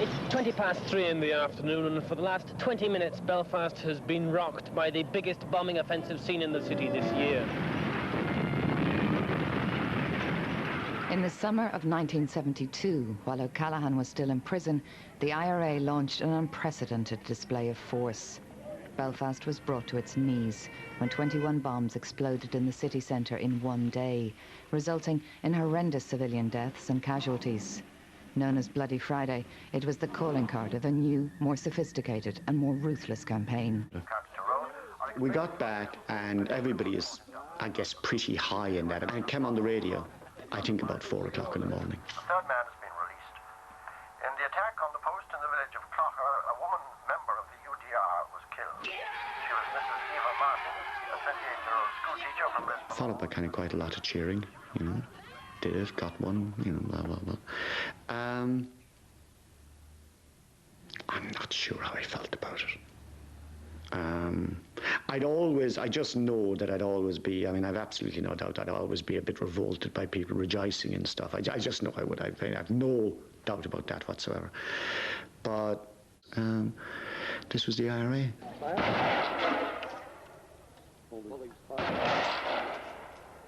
It's 3:20 in the afternoon, and for the last 20 minutes, Belfast has been rocked by the biggest bombing offensive seen in the city this year. In the summer of 1972, while O'Callaghan was still in prison, the IRA launched an unprecedented display of force. Belfast was brought to its knees when 21 bombs exploded in the city centre in one day, resulting in horrendous civilian deaths and casualties. Known as Bloody Friday, it was the calling card of a new, more sophisticated and more ruthless campaign. We got back and everybody is, I guess, pretty high in that. And it came on the radio, I think about 4 o'clock in the morning. The third man has been released. In the attack on the post in the village of Clogher, a woman member of the UDR was killed. She was Mrs. Eva Martin, a 28-year-old school teacher from Lisbon. Followed by kind of quite a lot of cheering, you know. Did it, got one, you know, blah, blah, blah. I'm not sure how I felt about it. I just know that I'd always be, I mean, I've absolutely no doubt I'd always be a bit revolted by people rejoicing and stuff. I just know I would. I have no doubt about that whatsoever. But this was the IRA.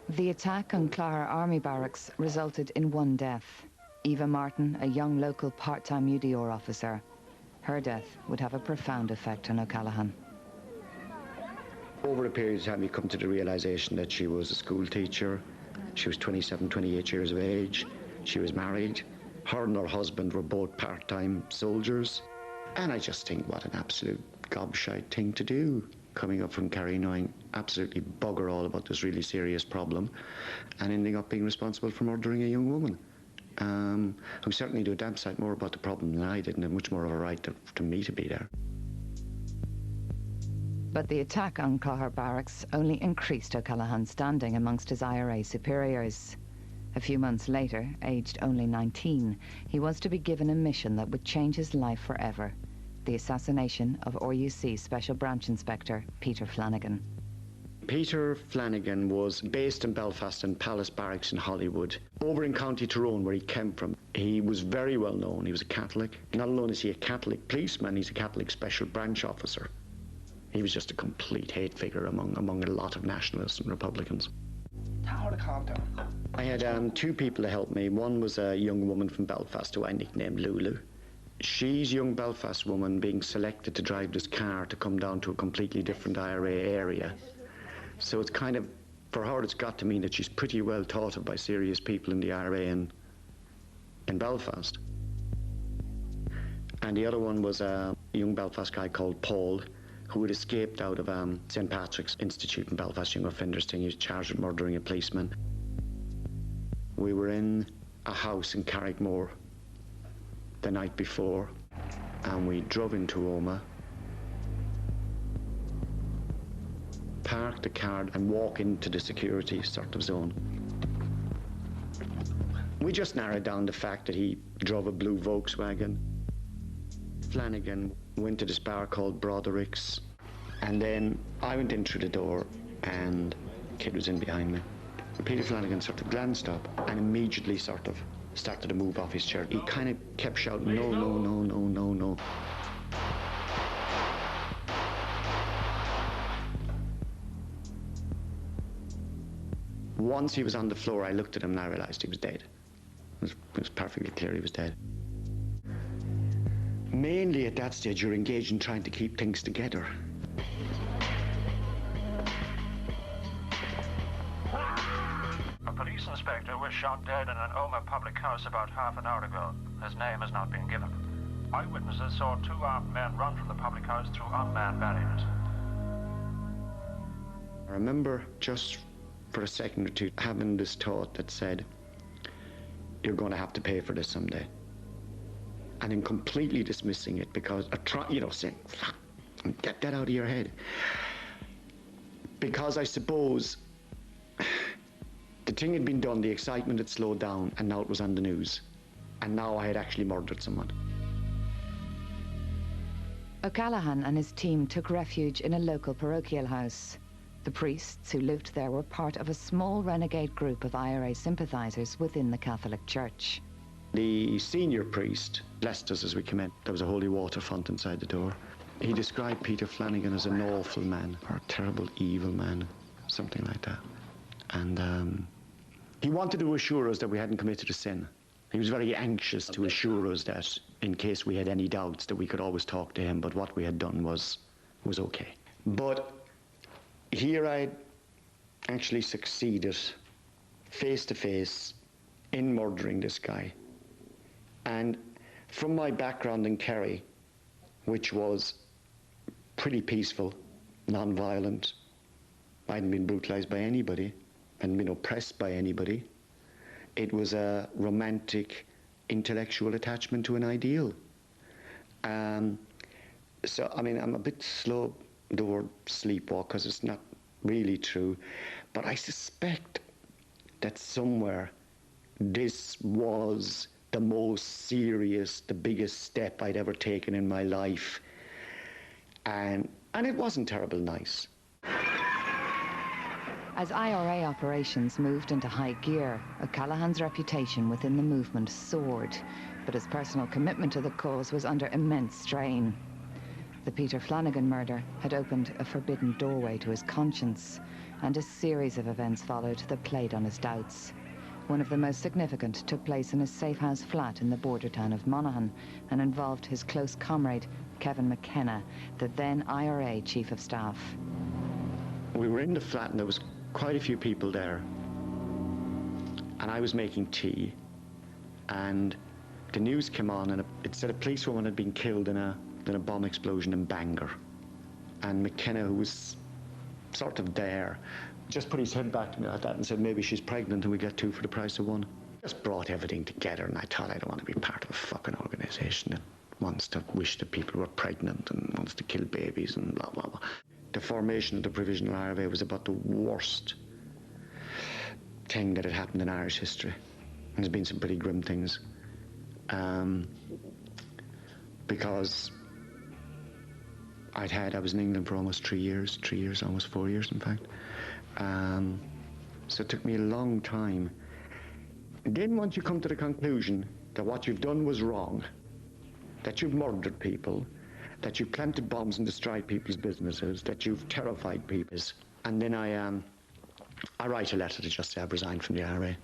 The attack on Clara Army Barracks resulted in one death. Eva Martin, a young local part-time UDR officer. Her death would have a profound effect on O'Callaghan. Over a period of time, we come to the realisation that she was a school teacher. She was 27, 28 years of age. She was married. Her and her husband were both part-time soldiers. And I just think what an absolute gobshite thing to do, coming up from Kerry knowing absolutely bugger all about this really serious problem and ending up being responsible for murdering a young woman. Who certainly knew a damn sight more about the problem than I did, and had much more of a right to me to be there. But the attack on Clogher Barracks only increased O'Callaghan's standing amongst his IRA superiors. A few months later, aged only 19, he was to be given a mission that would change his life forever: the assassination of RUC Special Branch Inspector Peter Flanagan. Peter Flanagan was based in Belfast and Palace Barracks in Hollywood. Over in County Tyrone, where he came from, he was very well known. He was a Catholic. Not alone is he a Catholic policeman, he's a Catholic Special Branch officer. He was just a complete hate figure among a lot of nationalists and Republicans. How to calm down. I had 2 people to help me. One was a young woman from Belfast who I nicknamed Lulu. She's a young Belfast woman being selected to drive this car to come down to a completely different IRA area. So it's kind of, for her, it's got to mean that she's pretty well thought of by serious people in the IRA in Belfast. And the other one was a young Belfast guy called Paul, who had escaped out of St. Patrick's Institute in Belfast, young offenders thing. He was charged with murdering a policeman. We were in a house in Carrickmore the night before, and we drove into Omagh, parked the car and walk into the security sort of zone. We just narrowed down the fact that he drove a blue Volkswagen. Flanagan went to this bar called Broderick's, and then I went in through the door and the kid was in behind me. Peter Flanagan sort of glanced up and immediately sort of started to move off his chair. He kind of kept shouting, no, no, no, no, no, no. Once he was on the floor, I looked at him and I realised he was dead. It was perfectly clear he was dead. Mainly at that stage, you're engaged in trying to keep things together. A police inspector was shot dead in an Omagh public house about half an hour ago. His name has not been given. Eyewitnesses saw 2 armed men run from the public house through unmanned barriers. I remember just for a second or two having this thought that said, you're going to have to pay for this someday. And then completely dismissing it because, saying, get that out of your head. Because I suppose the thing had been done, the excitement had slowed down, and now it was on the news. And now I had actually murdered someone. O'Callaghan and his team took refuge in a local parochial house. The priests who lived there were part of a small renegade group of IRA sympathisers within the Catholic Church. The senior priest blessed us as we came in. There was a holy water font inside the door. He described Peter Flanagan as an awful man, or a terrible, evil man, something like that. And he wanted to assure us that we hadn't committed a sin. He was very anxious to assure us that, in case we had any doubts, that we could always talk to him, but what we had done was okay. But here I actually succeeded, face to face, in murdering this guy. And from my background in Kerry, which was pretty peaceful, non-violent, I hadn't been brutalized by anybody, I hadn't been oppressed by anybody. It was a romantic, intellectual attachment to an ideal. So, I mean, I'm a bit slow the word sleepwalk, because it's not really true, but I suspect that somewhere this was the most serious, the biggest step I'd ever taken in my life. And it wasn't terrible nice. As IRA operations moved into high gear, O'Callaghan's reputation within the movement soared, but his personal commitment to the cause was under immense strain. The Peter Flanagan murder had opened a forbidden doorway to his conscience, and a series of events followed that played on his doubts. One of the most significant took place in his safe-house flat in the border town of Monaghan and involved his close comrade, Kevin McKenna, the then IRA Chief of Staff. We were in the flat and there was quite a few people there, and I was making tea, and the news came on, and it said a policewoman had been killed in a bomb explosion in Bangor. And McKenna, who was sort of there, just put his head back to me like that and said, maybe she's pregnant and we get two for the price of one. Just brought everything together, and I thought, I don't want to be part of a fucking organisation that wants to wish that people were pregnant and wants to kill babies and blah, blah, blah. The formation of the Provisional IRA was about the worst thing that had happened in Irish history. And there's been some pretty grim things. Because I was in England for almost 3 years, almost 4 years, in fact. So it took me a long time. And then once you come to the conclusion that what you've done was wrong, that you've murdered people, that you've planted bombs and destroyed people's businesses, that you've terrified people, and then I write a letter to just say I've resigned from the IRA.